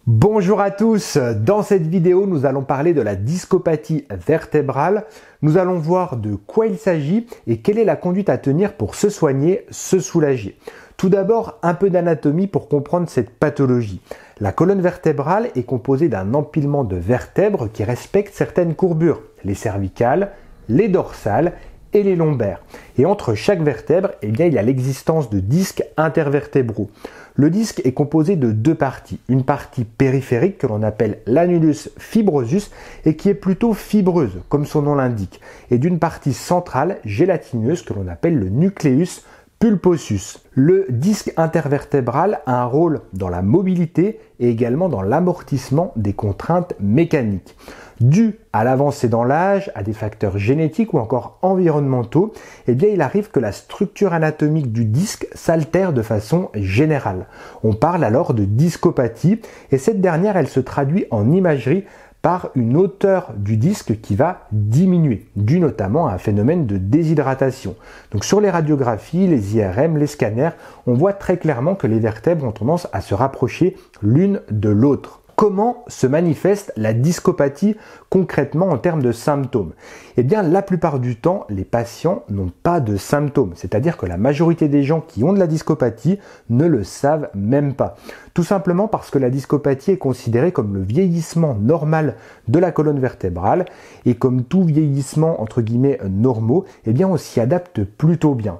Bonjour à tous, dans cette vidéo nous allons parler de la discopathie vertébrale, nous allons voir de quoi il s'agit et quelle est la conduite à tenir pour se soigner, se soulager. Tout d'abord un peu d'anatomie pour comprendre cette pathologie. La colonne vertébrale est composée d'un empilement de vertèbres qui respectent certaines courbures, les cervicales, les dorsales et les lombaires. Et entre chaque vertèbre, il y a l'existence de disques intervertébraux. Le disque est composé de deux parties. Une partie périphérique que l'on appelle l'annulus fibrosus et qui est plutôt fibreuse, comme son nom l'indique, et d'une partie centrale gélatineuse que l'on appelle le nucleus pulposus. Le disque intervertébral a un rôle dans la mobilité et également dans l'amortissement des contraintes mécaniques. Dû à l'avancée dans l'âge, à des facteurs génétiques ou encore environnementaux, il arrive que la structure anatomique du disque s'altère de façon générale. On parle alors de discopathie et cette dernière, elle se traduit en imagerie par une hauteur du disque qui va diminuer, dû notamment à un phénomène de déshydratation. Donc sur les radiographies, les IRM, les scanners, on voit très clairement que les vertèbres ont tendance à se rapprocher l'une de l'autre. Comment se manifeste la discopathie concrètement en termes de symptômes? La plupart du temps, les patients n'ont pas de symptômes. C'est-à-dire que la majorité des gens qui ont de la discopathie ne le savent même pas. Tout simplement parce que la discopathie est considérée comme le vieillissement normal de la colonne vertébrale et comme tout vieillissement entre guillemets normaux, on s'y adapte plutôt bien.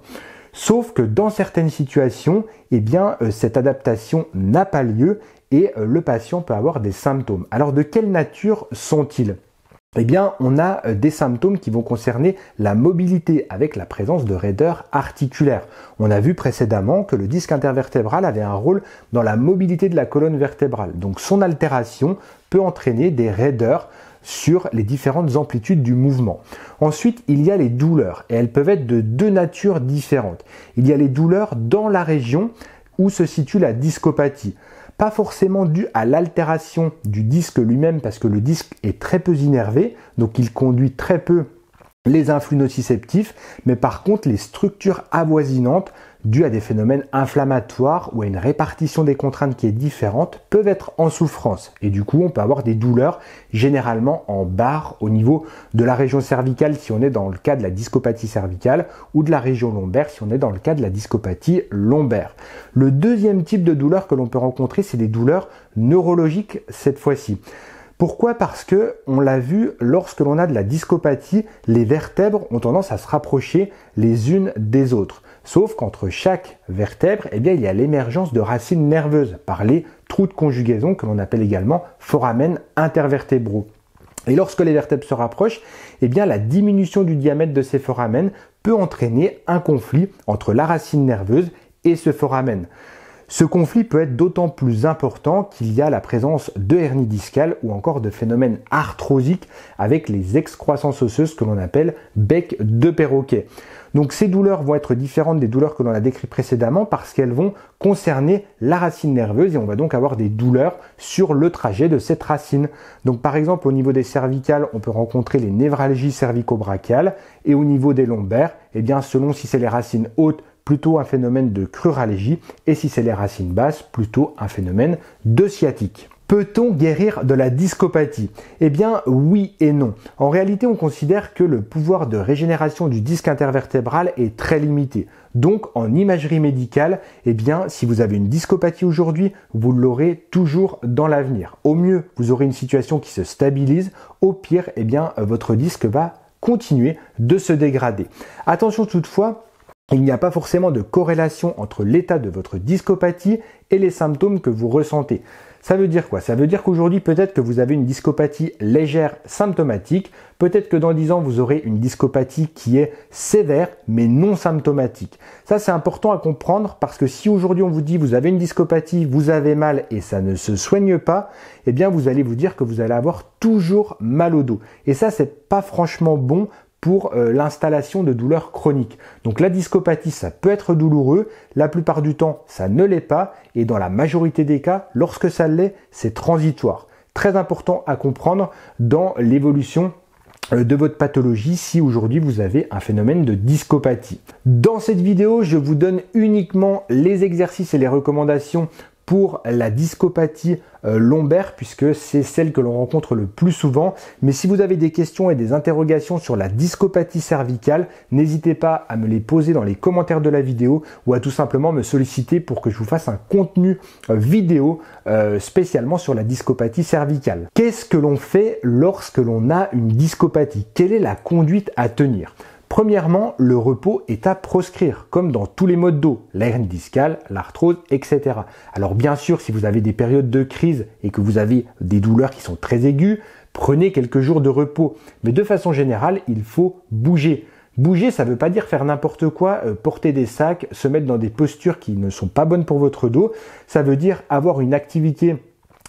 Sauf que dans certaines situations, cette adaptation n'a pas lieu et le patient peut avoir des symptômes. Alors de quelle nature sont-ils? On a des symptômes qui vont concerner la mobilité avec la présence de raideurs articulaires. On a vu précédemment que le disque intervertébral avait un rôle dans la mobilité de la colonne vertébrale. Donc son altération peut entraîner des raideurs sur les différentes amplitudes du mouvement. Ensuite, il y a les douleurs et elles peuvent être de deux natures différentes. Il y a les douleurs dans la région où se situe la discopathie. Pas forcément dû à l'altération du disque lui-même parce que le disque est très peu innervé, donc il conduit très peu les influx nociceptifs, mais par contre les structures avoisinantes dues à des phénomènes inflammatoires ou à une répartition des contraintes qui est différente peuvent être en souffrance. Et du coup, on peut avoir des douleurs généralement en barre au niveau de la région cervicale si on est dans le cas de la discopathie cervicale ou de la région lombaire si on est dans le cas de la discopathie lombaire. Le deuxième type de douleur que l'on peut rencontrer, c'est des douleurs neurologiques cette fois-ci. Pourquoi? Parce que, on l'a vu, lorsque l'on a de la discopathie, les vertèbres ont tendance à se rapprocher les unes des autres. Sauf qu'entre chaque vertèbre, il y a l'émergence de racines nerveuses par les trous de conjugaison que l'on appelle également foramen intervertébraux. Et lorsque les vertèbres se rapprochent, la diminution du diamètre de ces foramens peut entraîner un conflit entre la racine nerveuse et ce foramen. Ce conflit peut être d'autant plus important qu'il y a la présence de hernie discale ou encore de phénomènes arthrosiques avec les excroissances osseuses que l'on appelle bec de perroquet. Donc ces douleurs vont être différentes des douleurs que l'on a décrites précédemment parce qu'elles vont concerner la racine nerveuse et on va donc avoir des douleurs sur le trajet de cette racine. Donc par exemple au niveau des cervicales, on peut rencontrer les névralgies cervico-brachiales et au niveau des lombaires, selon si c'est les racines hautes, plutôt un phénomène de cruralgie et si c'est les racines basses, plutôt un phénomène de sciatique. Peut-on guérir de la discopathie? Oui et non. En réalité, on considère que le pouvoir de régénération du disque intervertébral est très limité. Donc, en imagerie médicale, si vous avez une discopathie aujourd'hui, vous l'aurez toujours dans l'avenir. Au mieux, vous aurez une situation qui se stabilise. Au pire, votre disque va continuer de se dégrader. Attention toutefois, il n'y a pas forcément de corrélation entre l'état de votre discopathie et les symptômes que vous ressentez. Ça veut dire quoi? Ça veut dire qu'aujourd'hui, peut-être que vous avez une discopathie légère symptomatique, peut-être que dans 10 ans, vous aurez une discopathie qui est sévère mais non symptomatique. Ça, c'est important à comprendre parce que si aujourd'hui on vous dit vous avez une discopathie, vous avez mal et ça ne se soigne pas, vous allez vous dire que vous allez avoir toujours mal au dos. Et ça, c'est pas franchement bon pour l'installation de douleurs chroniques. Donc la discopathie, ça peut être douloureux, la plupart du temps, ça ne l'est pas, et dans la majorité des cas, lorsque ça l'est, c'est transitoire. Très important à comprendre dans l'évolution de votre pathologie si aujourd'hui vous avez un phénomène de discopathie. Dans cette vidéo, je vous donne uniquement les exercices et les recommandations pour la discopathie lombaire, puisque c'est celle que l'on rencontre le plus souvent. Mais si vous avez des questions et des interrogations sur la discopathie cervicale, n'hésitez pas à me les poser dans les commentaires de la vidéo ou à tout simplement me solliciter pour que je vous fasse un contenu vidéo spécialement sur la discopathie cervicale. Qu'est-ce que l'on fait lorsque l'on a une discopathie? Quelle est la conduite à tenir? Premièrement, le repos est à proscrire, comme dans tous les maux de dos, l'hernie discale, l'arthrose, etc. Alors bien sûr, si vous avez des périodes de crise et que vous avez des douleurs qui sont très aiguës, prenez quelques jours de repos. Mais de façon générale, il faut bouger. Bouger, ça ne veut pas dire faire n'importe quoi, porter des sacs, se mettre dans des postures qui ne sont pas bonnes pour votre dos. Ça veut dire avoir une activité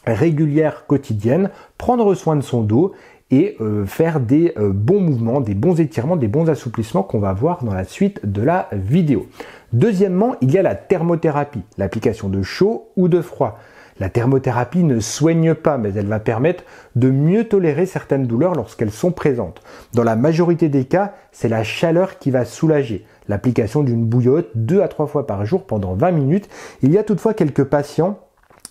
régulière quotidienne, prendre soin de son dos et faire des bons mouvements, des bons étirements, des bons assouplissements qu'on va voir dans la suite de la vidéo. Deuxièmement, il y a la thermothérapie, l'application de chaud ou de froid. La thermothérapie ne soigne pas, mais elle va permettre de mieux tolérer certaines douleurs lorsqu'elles sont présentes. Dans la majorité des cas, c'est la chaleur qui va soulager. L'application d'une bouillotte 2 à 3 fois par jour pendant 20 minutes. Il y a toutefois quelques patients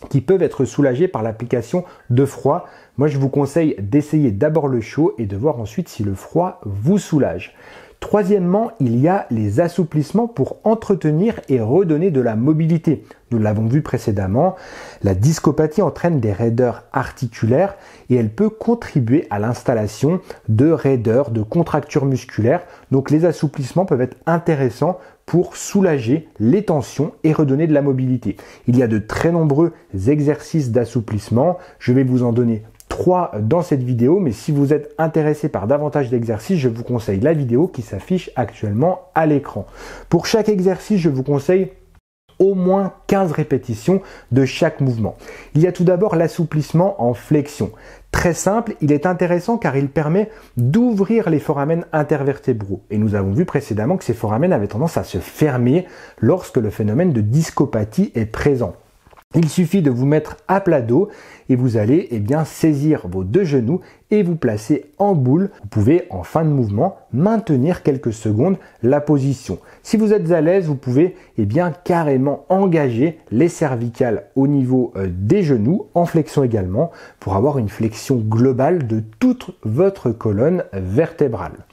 qui peuvent être soulagés par l'application de froid. Moi, je vous conseille d'essayer d'abord le chaud et de voir ensuite si le froid vous soulage. Troisièmement, il y a les assouplissements pour entretenir et redonner de la mobilité. Nous l'avons vu précédemment, la discopathie entraîne des raideurs articulaires et elle peut contribuer à l'installation de raideurs, de contractures musculaires. Donc les assouplissements peuvent être intéressants pour soulager les tensions et redonner de la mobilité. Il y a de très nombreux exercices d'assouplissement. Je vais vous en donner 3 dans cette vidéo, mais si vous êtes intéressé par davantage d'exercices, je vous conseille la vidéo qui s'affiche actuellement à l'écran. Pour chaque exercice, je vous conseille au moins 15 répétitions de chaque mouvement. Il y a tout d'abord l'assouplissement en flexion. Très simple, il est intéressant car il permet d'ouvrir les foramens intervertébraux. Et nous avons vu précédemment que ces foramens avaient tendance à se fermer lorsque le phénomène de discopathie est présent. Il suffit de vous mettre à plat dos et vous allez saisir vos 2 genoux et vous placer en boule. Vous pouvez en fin de mouvement maintenir quelques secondes la position. Si vous êtes à l'aise, vous pouvez carrément engager les cervicales au niveau des genoux, en flexion également, pour avoir une flexion globale de toute votre colonne vertébrale.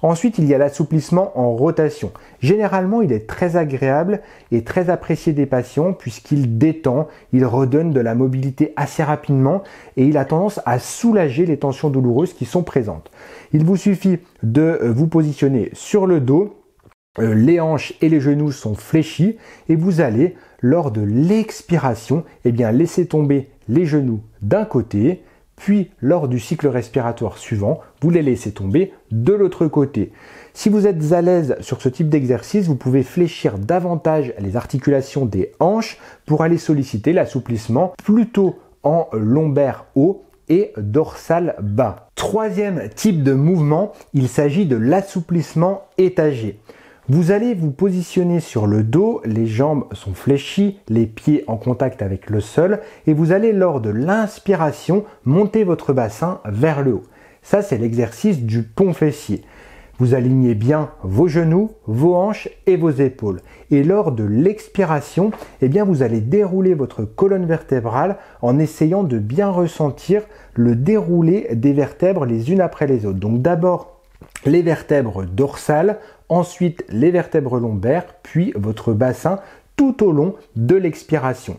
Ensuite, il y a l'assouplissement en rotation. Généralement, il est très agréable et très apprécié des patients puisqu'il détend, il redonne de la mobilité assez rapidement et il a tendance à soulager les tensions douloureuses qui sont présentes. Il vous suffit de vous positionner sur le dos, les hanches et les genoux sont fléchis et vous allez, lors de l'expiration, laisser tomber les genoux d'un côté. Puis, lors du cycle respiratoire suivant, vous les laissez tomber de l'autre côté. Si vous êtes à l'aise sur ce type d'exercice, vous pouvez fléchir davantage les articulations des hanches pour aller solliciter l'assouplissement plutôt en lombaire haut et dorsal bas. Troisième type de mouvement, il s'agit de l'assouplissement étagé. Vous allez vous positionner sur le dos, les jambes sont fléchies, les pieds en contact avec le sol et vous allez lors de l'inspiration monter votre bassin vers le haut. Ça, c'est l'exercice du pont fessier. Vous alignez bien vos genoux, vos hanches et vos épaules. Et lors de l'expiration, vous allez dérouler votre colonne vertébrale en essayant de bien ressentir le déroulé des vertèbres les unes après les autres. Donc d'abord les vertèbres dorsales, ensuite les vertèbres lombaires, puis votre bassin tout au long de l'expiration.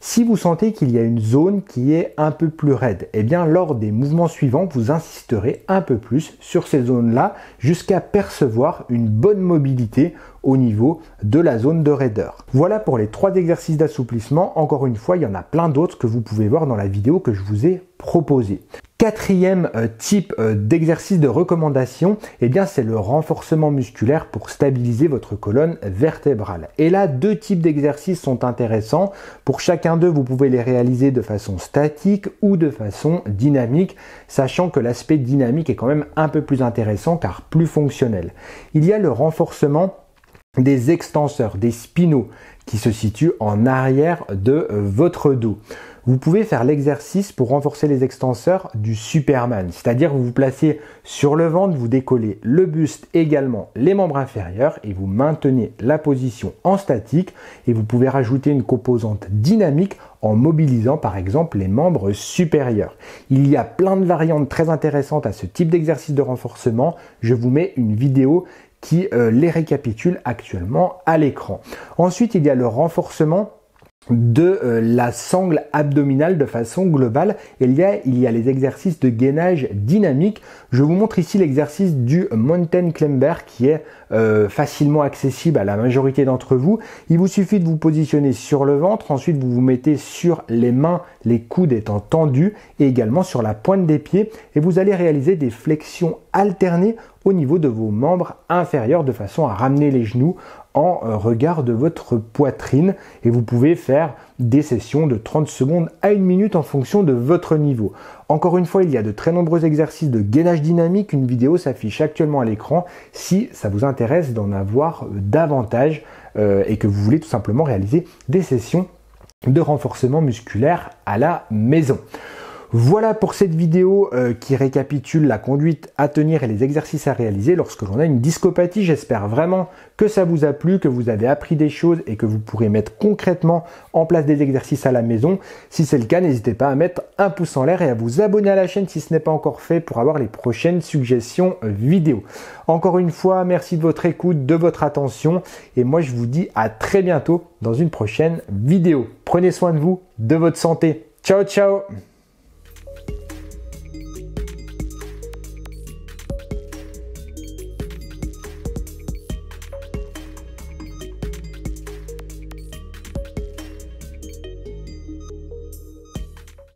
Si vous sentez qu'il y a une zone qui est un peu plus raide, lors des mouvements suivants, vous insisterez un peu plus sur ces zones-là jusqu'à percevoir une bonne mobilité au niveau de la zone de raideur. Voilà pour les 3 exercices d'assouplissement. Encore une fois, il y en a plein d'autres que vous pouvez voir dans la vidéo que je vous ai proposée. Quatrième type d'exercice de recommandation, c'est le renforcement musculaire pour stabiliser votre colonne vertébrale. Et là, 2 types d'exercices sont intéressants. Pour chacun d'eux, vous pouvez les réaliser de façon statique ou de façon dynamique, sachant que l'aspect dynamique est quand même un peu plus intéressant car plus fonctionnel. Il y a le renforcement des extenseurs, des spinaux, qui se situent en arrière de votre dos. vous pouvez faire l'exercice pour renforcer les extenseurs du Superman. C'est-à-dire vous vous placez sur le ventre, vous décollez le buste, également les membres inférieurs et vous maintenez la position en statique et vous pouvez rajouter une composante dynamique en mobilisant par exemple les membres supérieurs. Il y a plein de variantes très intéressantes à ce type d'exercice de renforcement. Je vous mets une vidéo qui les récapitule actuellement à l'écran. Ensuite, il y a le renforcement de la sangle abdominale de façon globale. Il y a les exercices de gainage dynamique. Je vous montre ici l'exercice du Mountain Climber qui est facilement accessible à la majorité d'entre vous. Il vous suffit de vous positionner sur le ventre, ensuite vous vous mettez sur les mains, les coudes étant tendus et également sur la pointe des pieds et vous allez réaliser des flexions alternées au niveau de vos membres inférieurs de façon à ramener les genoux en regard de votre poitrine et vous pouvez faire des sessions de 30 secondes à 1 minute en fonction de votre niveau. Encore une fois, il y a de très nombreux exercices de gainage dynamique. Une vidéo s'affiche actuellement à l'écran si ça vous intéresse d'en avoir davantage et que vous voulez tout simplement réaliser des sessions de renforcement musculaire à la maison. Voilà pour cette vidéo qui récapitule la conduite à tenir et les exercices à réaliser lorsque l'on a une discopathie. J'espère vraiment que ça vous a plu, que vous avez appris des choses et que vous pourrez mettre concrètement en place des exercices à la maison. Si c'est le cas, n'hésitez pas à mettre un pouce en l'air et à vous abonner à la chaîne si ce n'est pas encore fait pour avoir les prochaines suggestions vidéo. Encore une fois, merci de votre écoute, de votre attention et moi je vous dis à très bientôt dans une prochaine vidéo. Prenez soin de vous, de votre santé. Ciao, ciao!